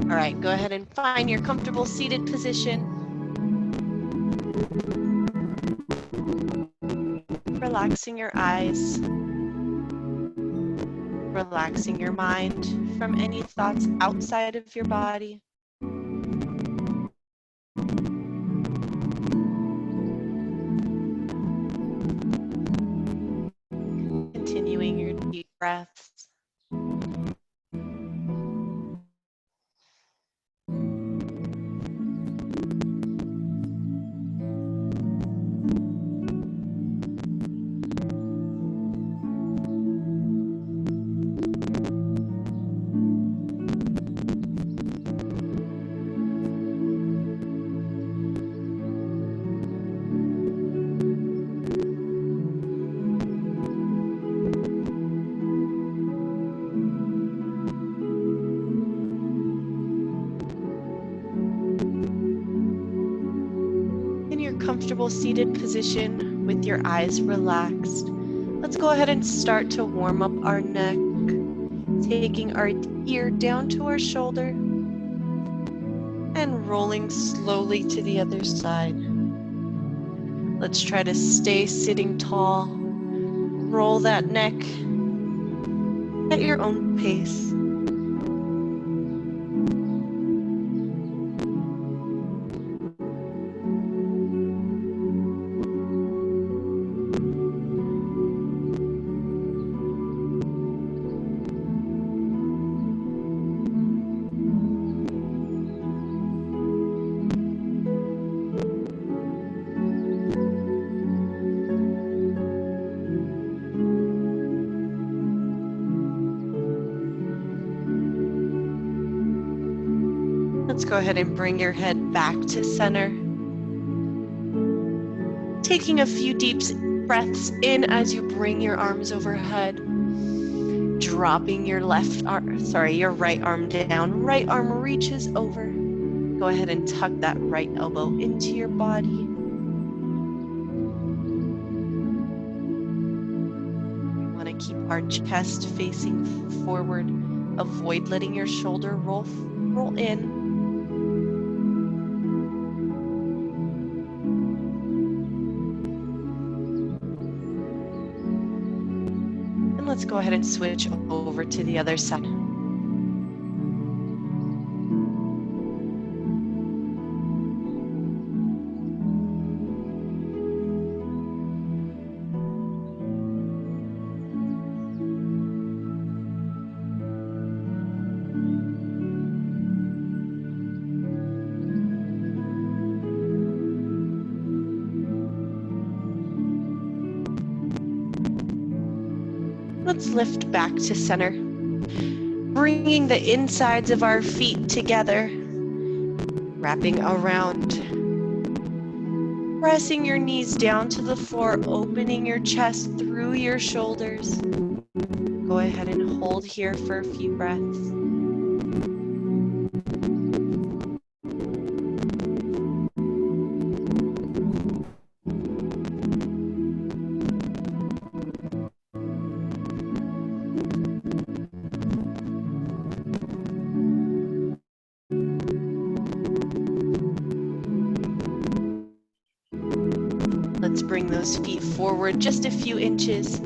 All right, go ahead and find your comfortable seated position. Relaxing your eyes. Relaxing your mind from any thoughts outside of your body. Continuing your deep breaths. Comfortable seated position with your eyes relaxed. Let's go ahead and start to warm up our neck, taking our ear down to our shoulder and rolling slowly to the other side. Let's try to stay sitting tall. Roll that neck at your own pace. Let's go ahead and bring your head back to center. Taking a few deep breaths in as you bring your arms overhead. Dropping your your right arm down. Right arm reaches over. Go ahead and tuck that right elbow into your body. We want to keep our chest facing forward. Avoid letting your shoulder roll in. Let's go ahead and switch over to the other side. Let's lift back to center, bringing the insides of our feet together, wrapping around, pressing your knees down to the floor, opening your chest through your shoulders. Go ahead and hold here for a few breaths. Let's bring those feet forward just a few inches,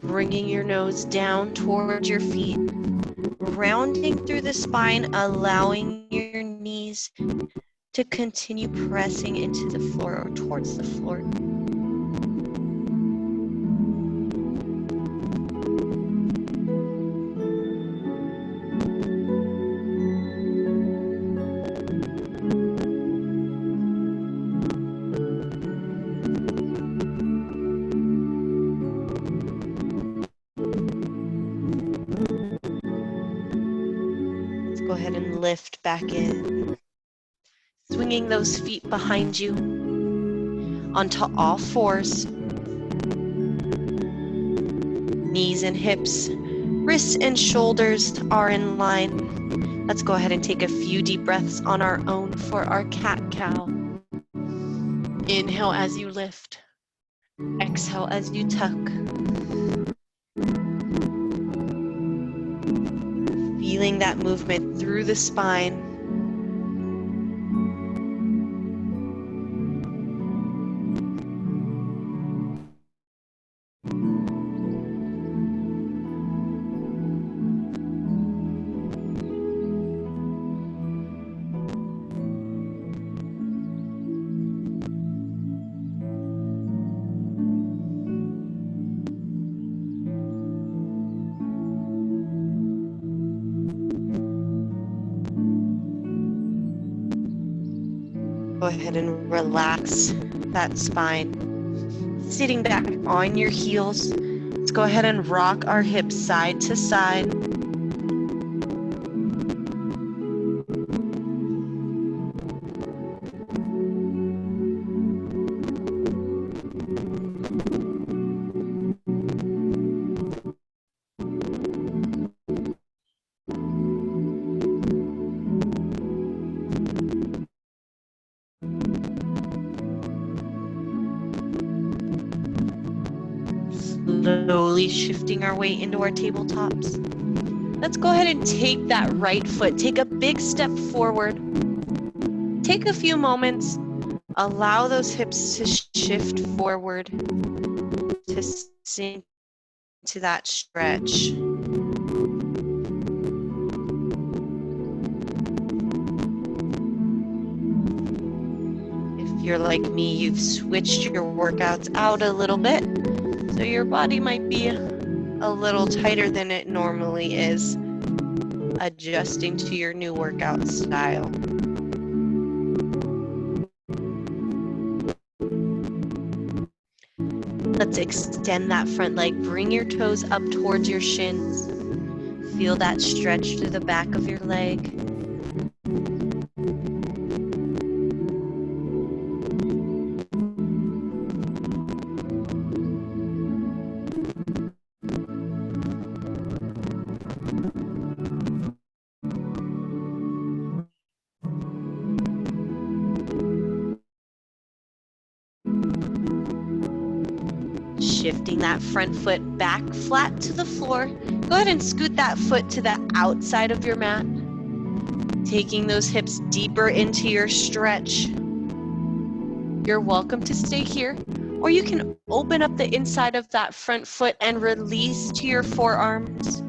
bringing your nose down towards your feet, rounding through the spine, allowing your knees to continue pressing into the floor or towards the floor. Go ahead and lift back in, swinging those feet behind you onto all fours, knees and hips, wrists and shoulders are in line. Let's go ahead and take a few deep breaths on our own for our cat-cow. Inhale as you lift, exhale as you tuck. Feeling that movement through the spine. Go ahead and relax that spine. Sitting back on your heels, let's go ahead and rock our hips side to side. Slowly shifting our way into our tabletops. Let's go ahead and take that right foot. Take a big step forward. Take a few moments. Allow those hips to shift forward, to sink to that stretch. If you're like me, you've switched your workouts out a little bit, so your body might be a little tighter than it normally is, adjusting to your new workout style. Let's extend that front leg. Bring your toes up towards your shins. Feel that stretch through the back of your leg. Shifting that front foot back flat to the floor. Go ahead and scoot that foot to the outside of your mat. Taking those hips deeper into your stretch. You're welcome to stay here, or you can open up the inside of that front foot and release to your forearms.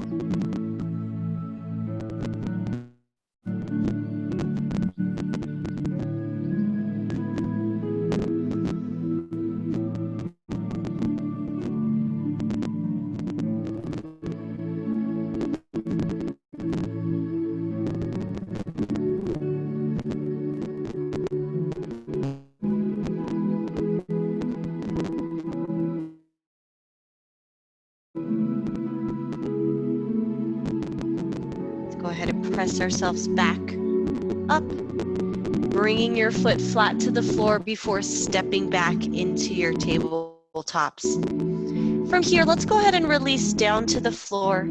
Go ahead and press ourselves back up, bringing your foot flat to the floor before stepping back into your tabletops. From here, let's go ahead and release down to the floor.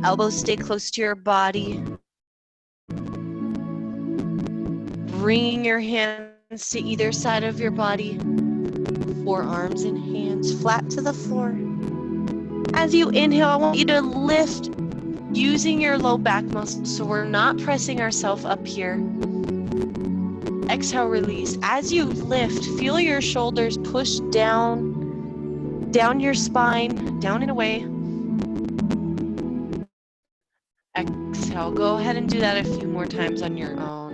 Elbows stay close to your body. Bringing your hands to either side of your body. Forearms and hands flat to the floor. As you inhale, I want you to lift using your low back muscles, so we're not pressing ourselves up here. Exhale, release. As you lift, feel your shoulders push down your spine, down and away. Exhale, go ahead and do that a few more times on your own.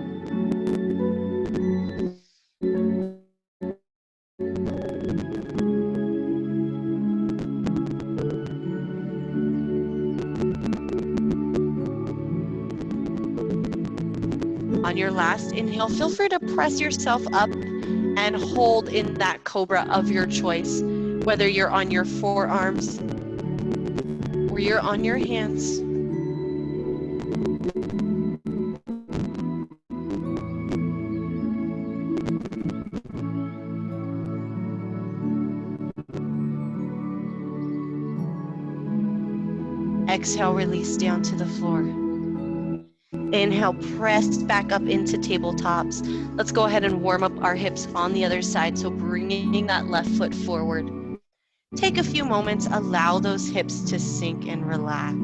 On your last inhale, feel free to press yourself up and hold in that cobra of your choice, whether you're on your forearms or you're on your hands. Exhale, release down to the floor. Inhale, press back up into tabletops. Let's go ahead and warm up our hips on the other side. So bringing that left foot forward. Take a few moments, allow those hips to sink and relax.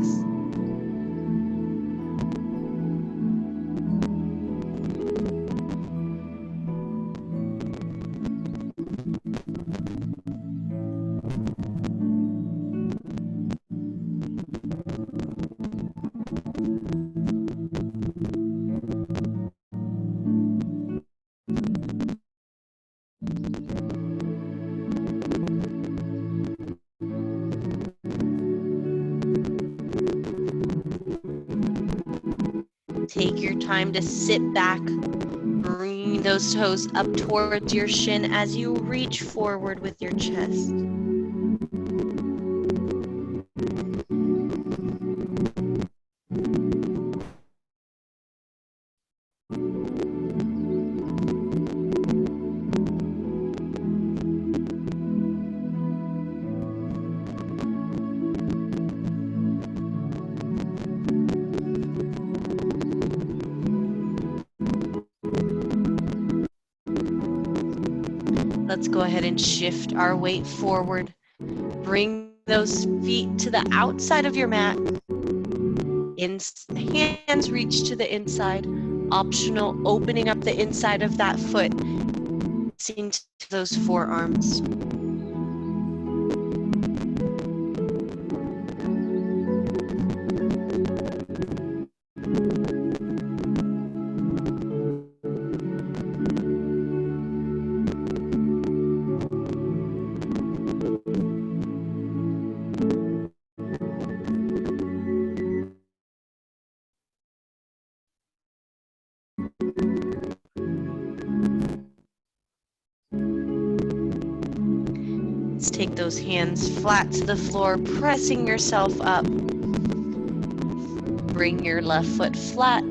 Take your time to sit back, bringing those toes up towards your shin as you reach forward with your chest. Let's go ahead and shift our weight forward. Bring those feet to the outside of your mat. Hands reach to the inside. Optional, opening up the inside of that foot, seeing to those forearms. Let's take those hands flat to the floor, pressing yourself up. Bring your left foot flat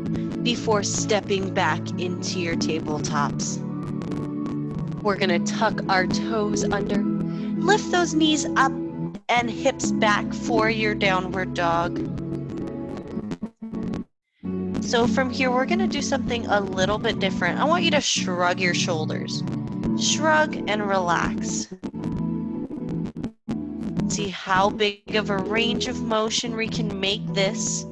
before stepping back into your tabletops. We're gonna tuck our toes under, lift those knees up and hips back for your downward dog. So from here, we're gonna do something a little bit different. I want you to shrug your shoulders. Shrug and relax. See how big of a range of motion we can make this.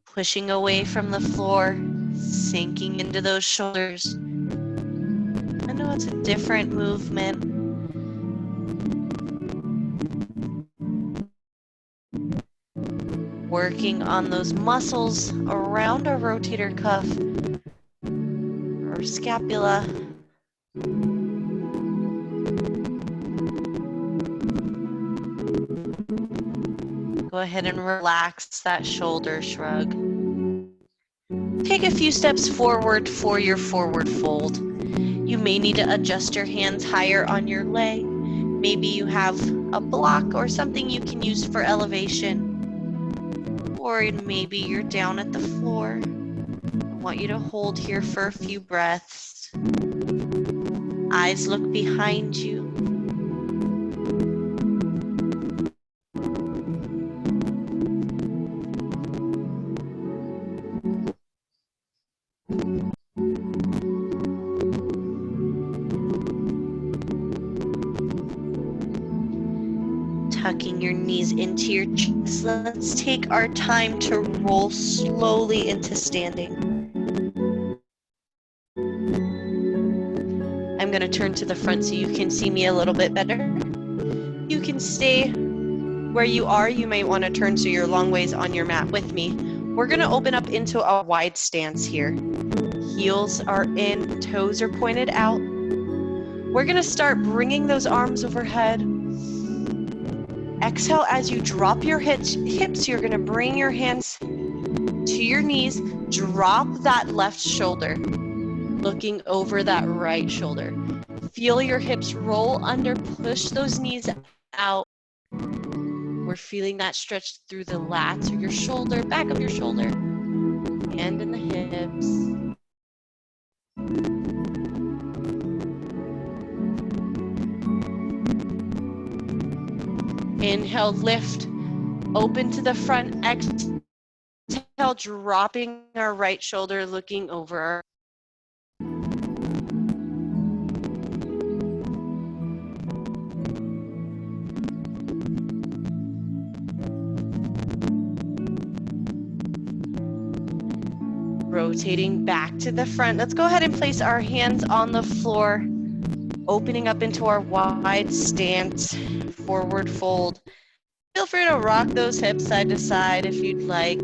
Pushing away from the floor, sinking into those shoulders. I know it's a different movement. Working on those muscles around our rotator cuff or scapula. Go ahead and relax that shoulder shrug. Take a few steps forward for your forward fold. You may need to adjust your hands higher on your leg. Maybe you have a block or something you can use for elevation. Or maybe you're down at the floor. I want you to hold here for a few breaths. Eyes look behind you. Tucking your knees into your chest. Let's take our time to roll slowly into standing. I'm going to turn to the front so you can see me a little bit better. You can stay where you are. You may want to turn so you're long ways on your mat with me. We're going to open up into a wide stance here. Heels are in, toes are pointed out. We're going to start bringing those arms overhead. Exhale as you drop your hips. You're going to bring your hands to your knees. Drop that left shoulder, looking over that right shoulder. Feel your hips roll under. Push those knees out. We're feeling that stretch through the lats or your shoulder, back of your shoulder, and in the hips. Inhale, lift, open to the front. Exhale, dropping our right shoulder, looking over our rotating back to the front. Let's go ahead and place our hands on the floor, opening up into our wide stance, forward fold. Feel free to rock those hips side to side if you'd like.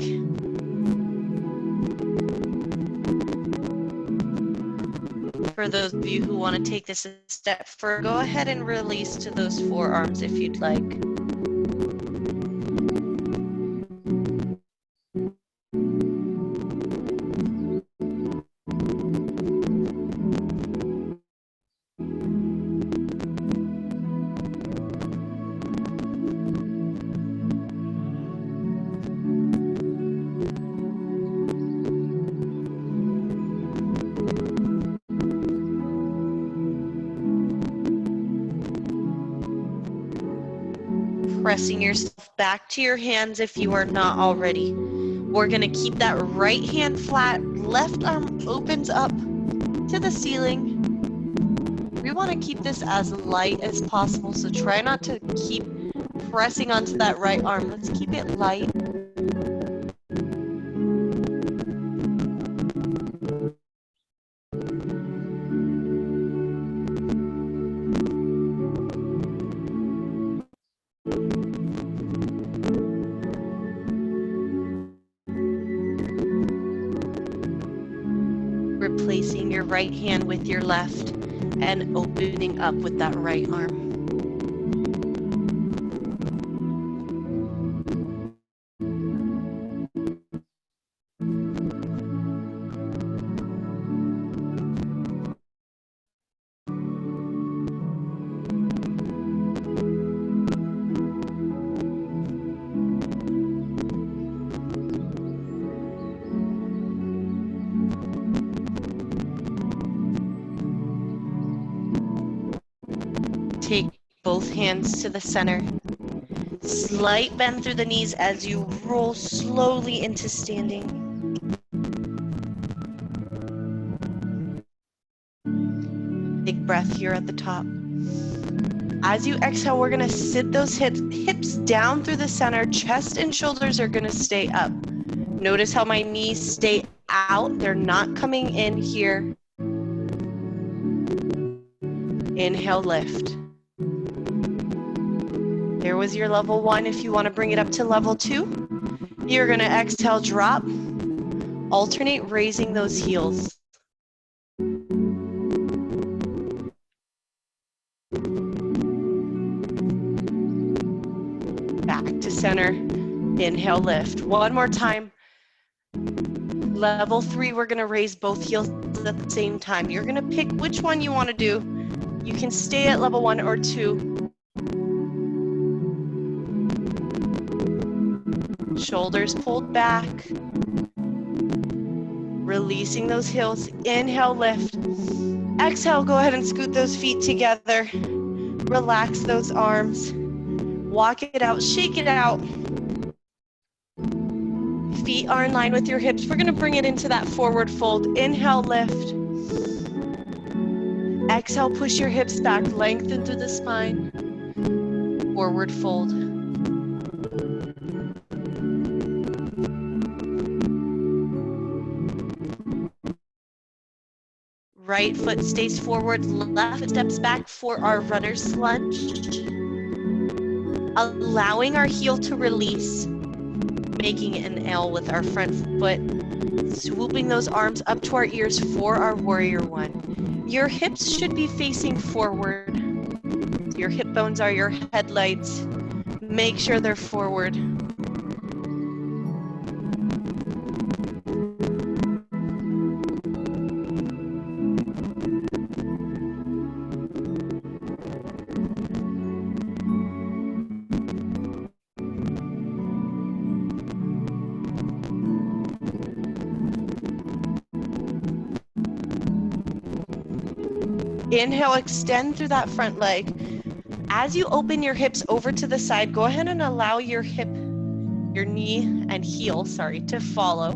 For those of you who want to take this a step further, go ahead and release to those forearms if you'd like. Pressing yourself back to your hands if you are not already. We're going to keep that right hand flat, left arm opens up to the ceiling. We want to keep this as light as possible, so try not to keep pressing onto that right arm. Let's keep it light. Replacing your right hand with your left and opening up with that right arm. Take both hands to the center. Slight bend through the knees as you roll slowly into standing. Big breath here at the top. As you exhale, we're going to sit those hips down through the center. Chest and shoulders are going to stay up. Notice how my knees stay out. They're not coming in here. Inhale, lift. There was your level 1. If you want to bring it up to level 2, you're going to exhale, drop, alternate raising those heels. Back to center, inhale, lift. One more time. Level 3, we're going to raise both heels at the same time. You're going to pick which one you want to do. You can stay at level 1 or 2. Shoulders pulled back. Releasing those heels. Inhale, lift. Exhale, go ahead and scoot those feet together. Relax those arms. Walk it out, shake it out. Feet are in line with your hips. We're going to bring it into that forward fold. Inhale, lift. Exhale, push your hips back, lengthen through the spine. Forward fold. Right foot stays forward, left steps back for our runner's lunge. Allowing our heel to release, making an L with our front foot. Swooping those arms up to our ears for our warrior 1. Your hips should be facing forward. Your hip bones are your headlights. Make sure they're forward. Inhale, extend through that front leg. As you open your hips over to the side, go ahead and allow your knee and heel, to follow.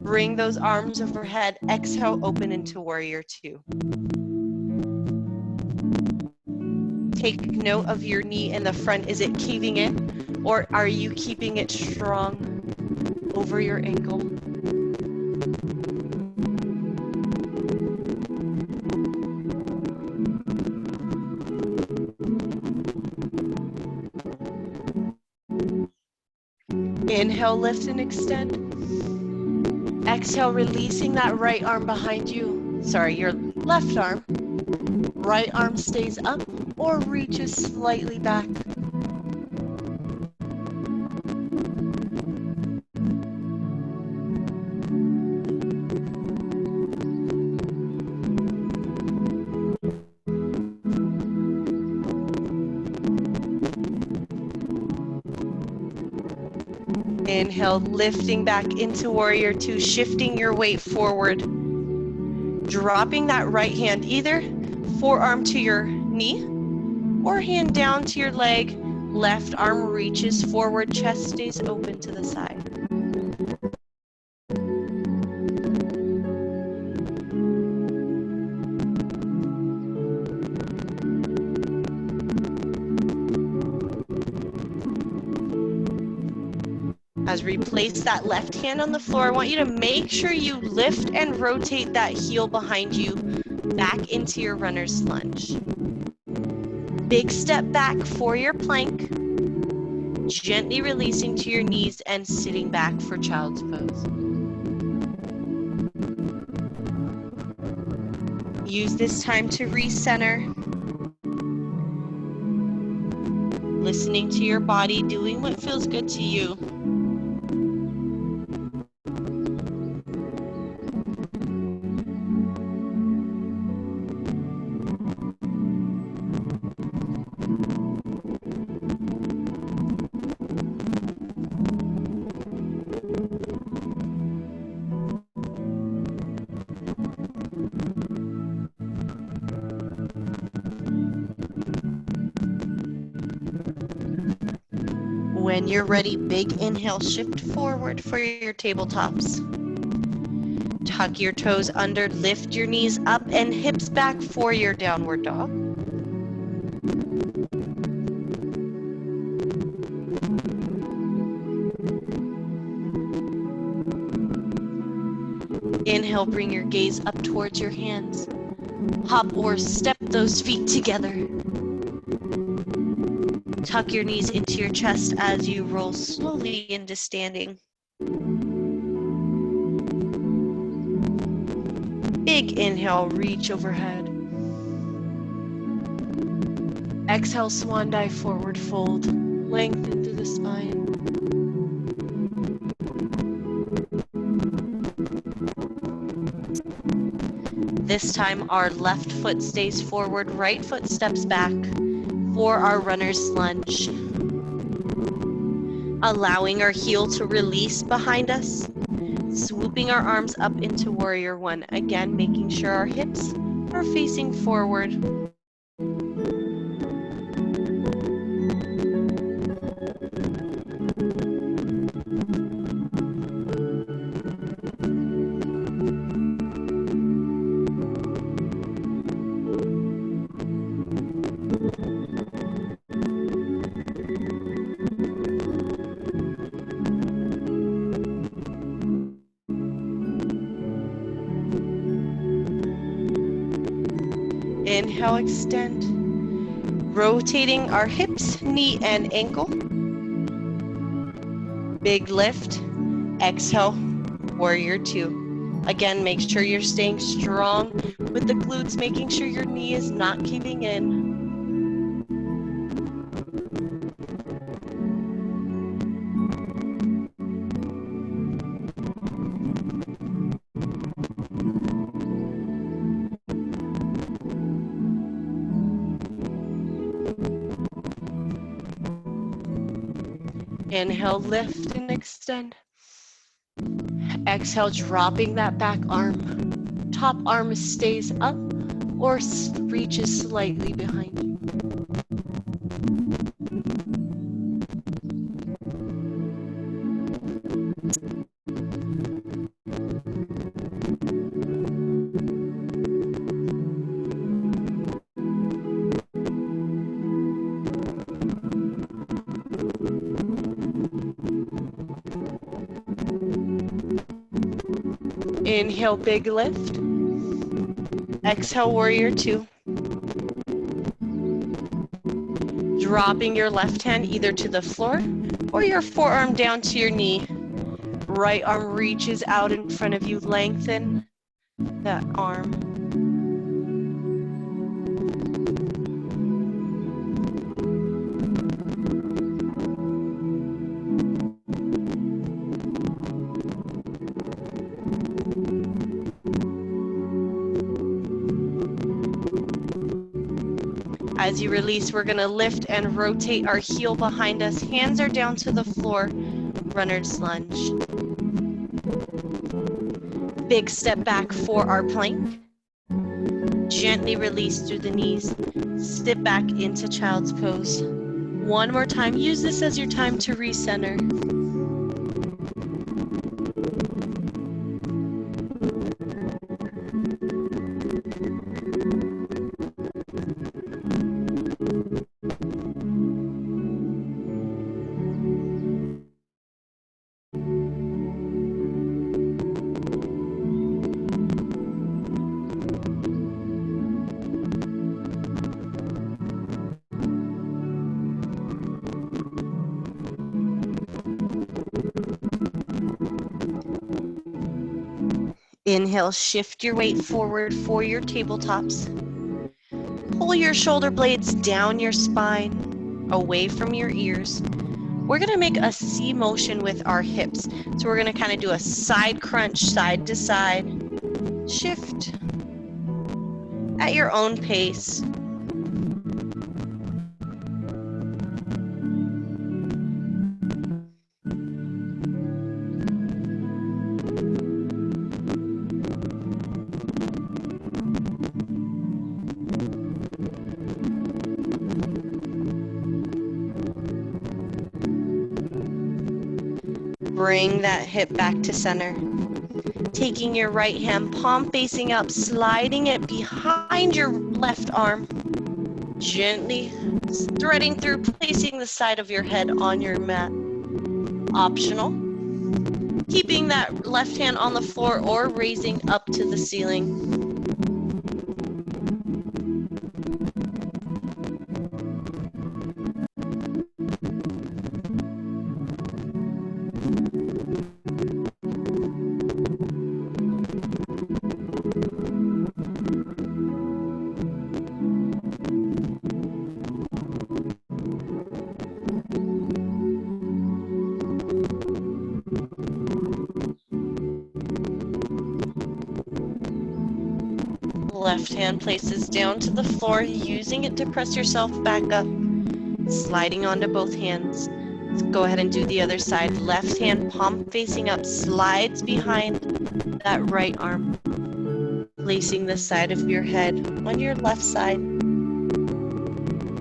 Bring those arms overhead. Exhale, open into warrior 2. Take note of your knee in the front. Is it caving in, or are you keeping it strong over your ankle? Inhale, lift and extend. Exhale, releasing that right arm behind you. Sorry, your left arm. Right arm stays up or reaches slightly back. Inhale, lifting back into Warrior Two, shifting your weight forward. Dropping that right hand, either forearm to your knee or hand down to your leg. Left arm reaches forward, chest stays open to the side. As we place that left hand on the floor, I want you to make sure you lift and rotate that heel behind you back into your runner's lunge. Big step back for your plank, gently releasing to your knees and sitting back for child's pose. Use this time to recenter, listening to your body, doing what feels good to you. When you're ready, big inhale, shift forward for your tabletops. Tuck your toes under, lift your knees up and hips back for your downward dog. Inhale, bring your gaze up towards your hands. Hop or step those feet together. Tuck your knees into your chest as you roll slowly into standing. Big inhale, reach overhead. Exhale, swan dive, forward fold. Lengthen through the spine. This time, our left foot stays forward, right foot steps back for our runner's lunge. Allowing our heel to release behind us, swooping our arms up into Warrior One. Again, making sure our hips are facing forward. Inhale, extend. Rotating our hips, knee, and ankle. Big lift. Exhale, Warrior Two. Again, make sure you're staying strong with the glutes, making sure your knee is not caving in. Inhale, lift and extend. Exhale, dropping that back arm. Top arm stays up or reaches slightly behind you. Inhale, big lift. Exhale, Warrior Two. dropping your left hand either to the floor or your forearm down to your knee. Right arm reaches out in front of you. Lengthen that arm. As you release, we're going to lift and rotate our heel behind us. Hands are down to the floor. Runner's lunge. Big step back for our plank. Gently release through the knees. Step back into child's pose. One more time. Use this as your time to recenter. Inhale, shift your weight forward for your tabletops. Pull your shoulder blades down your spine, away from your ears. We're gonna make a C motion with our hips. So we're gonna kind of do a side crunch, side to side. Shift at your own pace. Bring that hip back to center. Taking your right hand, palm facing up, sliding it behind your left arm. Gently threading through, placing the side of your head on your mat. Optional. Keeping that left hand on the floor or raising up to the ceiling. Left hand places down to the floor, using it to press yourself back up, sliding onto both hands. Let's go ahead and do the other side. Left hand, palm facing up, slides behind that right arm, placing the side of your head on your left side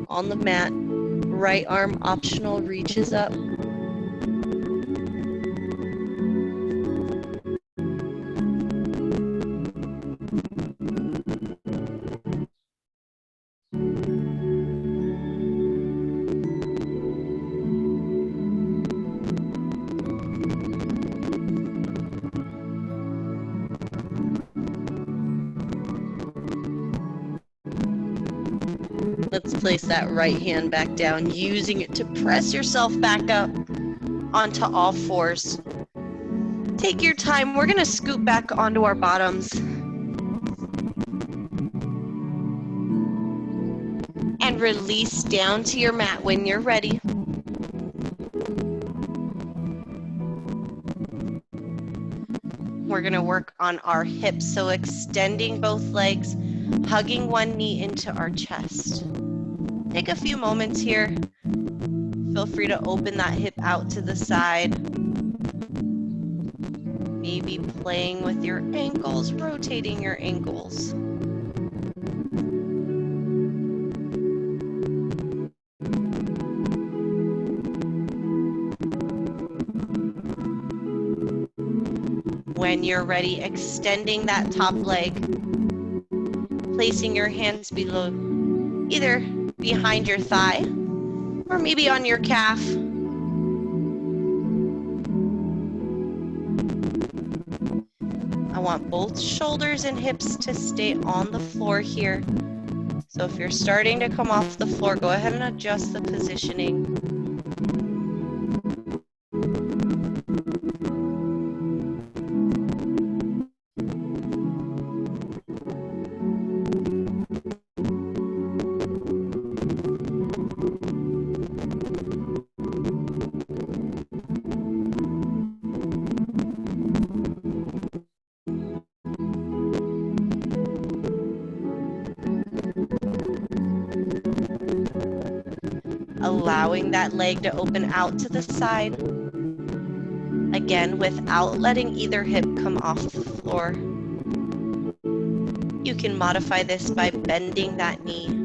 on the mat. Right arm, optional, reaches up. Let's place that right hand back down, using it to press yourself back up onto all fours. Take your time. We're going to scoot back onto our bottoms. And release down to your mat when you're ready. We're going to work on our hips, so extending both legs, hugging one knee into our chest. Take a few moments here. Feel free to open that hip out to the side. Maybe playing with your ankles, rotating your ankles. When you're ready, extending that top leg, placing your hands below, either behind your thigh or maybe on your calf. I want both shoulders and hips to stay on the floor here. So if you're starting to come off the floor, go ahead and adjust the positioning. Allowing that leg to open out to the side. Again, without letting either hip come off the floor. You can modify this by bending that knee.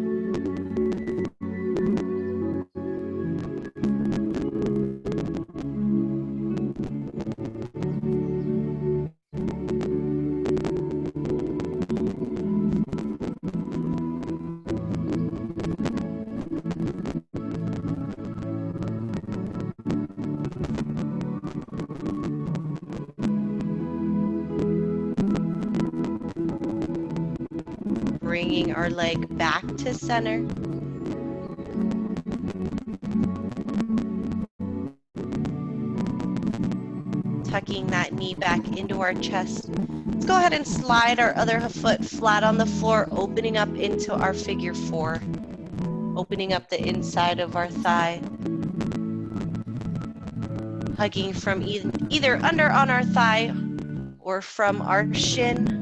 Bringing our leg back to center. Tucking that knee back into our chest. Let's go ahead and slide our other foot flat on the floor, opening up into our figure four. Opening up the inside of our thigh. Hugging from either under on our thigh or from our shin.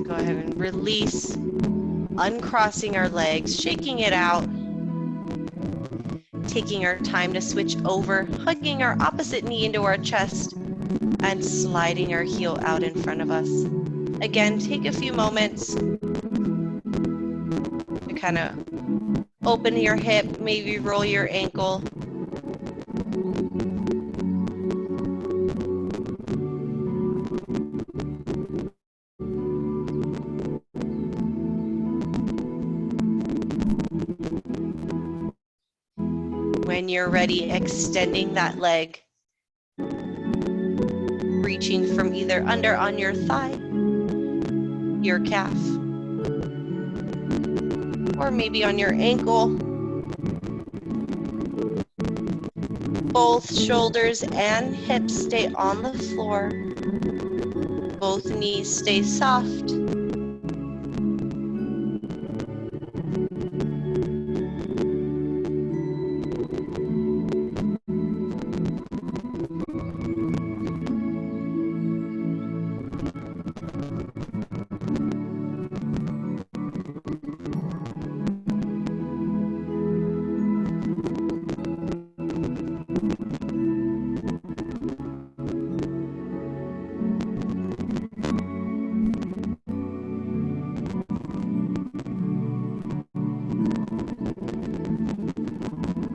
Go ahead and release, uncrossing our legs, shaking it out, taking our time to switch over, hugging our opposite knee into our chest, and sliding our heel out in front of us. Again, take a few moments to kind of open your hip, maybe roll your ankle. When you're ready, extending that leg, reaching from either under on your thigh, your calf, or maybe on your ankle. Both shoulders and hips stay on the floor. Both knees stay soft.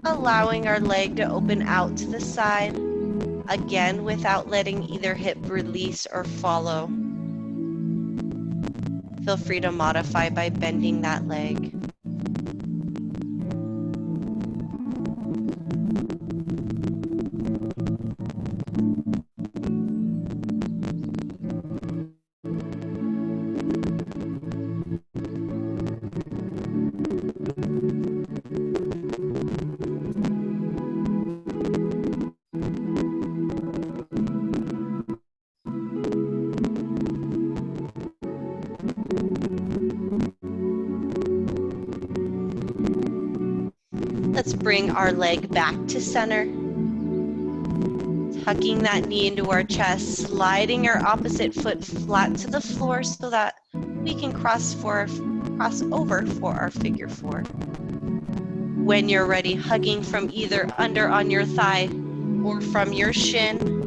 Allowing our leg to open out to the side, again without letting either hip release or follow. Feel free to modify by bending that leg. Let's bring our leg back to center. Tucking that knee into our chest, sliding our opposite foot flat to the floor so that we can cross over for our figure four. When you're ready, hugging from either under on your thigh or from your shin.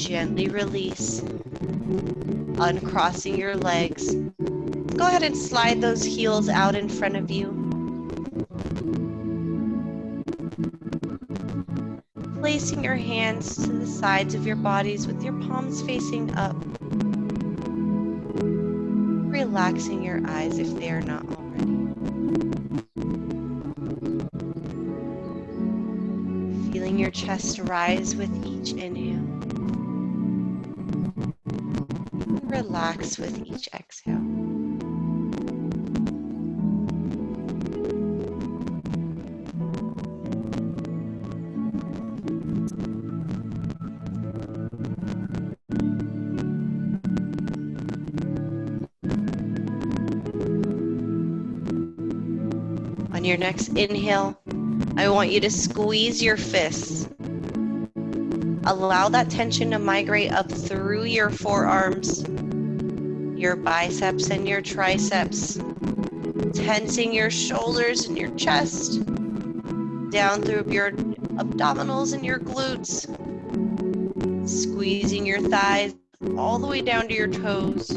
Gently release, uncrossing your legs. Go ahead and slide those heels out in front of you. Placing your hands to the sides of your bodies with your palms facing up. Relaxing your eyes if they are not already. Feeling your chest rise with each inhale. Relax with each exhale. On your next inhale, I want you to squeeze your fists. Allow that tension to migrate up through your forearms, your biceps and your triceps, tensing your shoulders and your chest, down through your abdominals and your glutes, squeezing your thighs all the way down to your toes.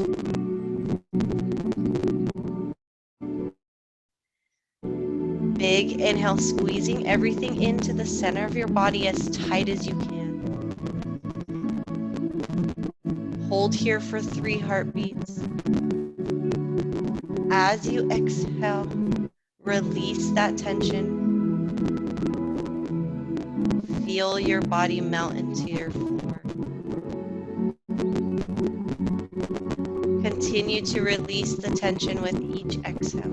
Big inhale, squeezing everything into the center of your body as tight as you can. Hold here for 3 heartbeats. As you exhale, release that tension. Feel your body melt into your floor. Continue to release the tension with each exhale.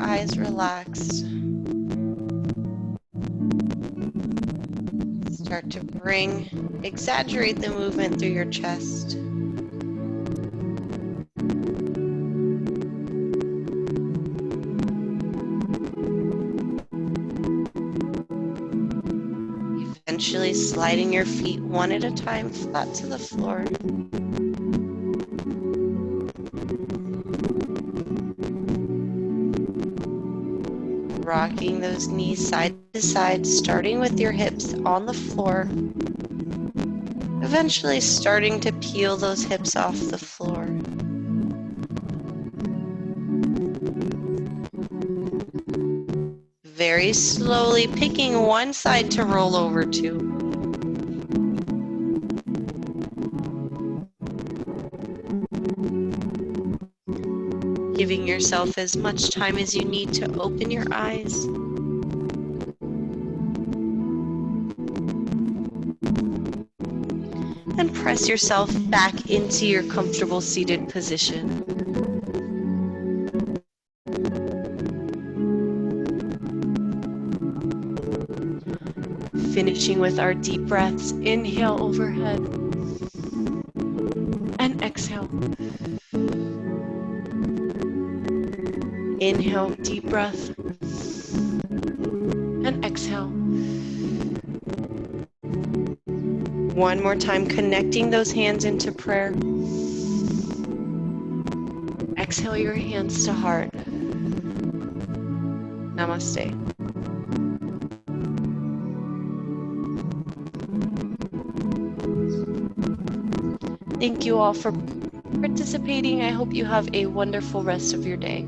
Eyes relaxed. Start to exaggerate the movement through your chest. Eventually sliding your feet one at a time flat to the floor. Rocking those knees side to side, starting with your hips on the floor. Eventually starting to peel those hips off the floor. Very slowly picking one side to roll over to. Giving yourself as much time as you need to open your eyes. And press yourself back into your comfortable seated position. Finishing with our deep breaths. Inhale overhead. And exhale. Inhale, deep breath, and exhale. One more time, connecting those hands into prayer. Exhale your hands to heart. Namaste. Thank you all for participating. I hope you have a wonderful rest of your day.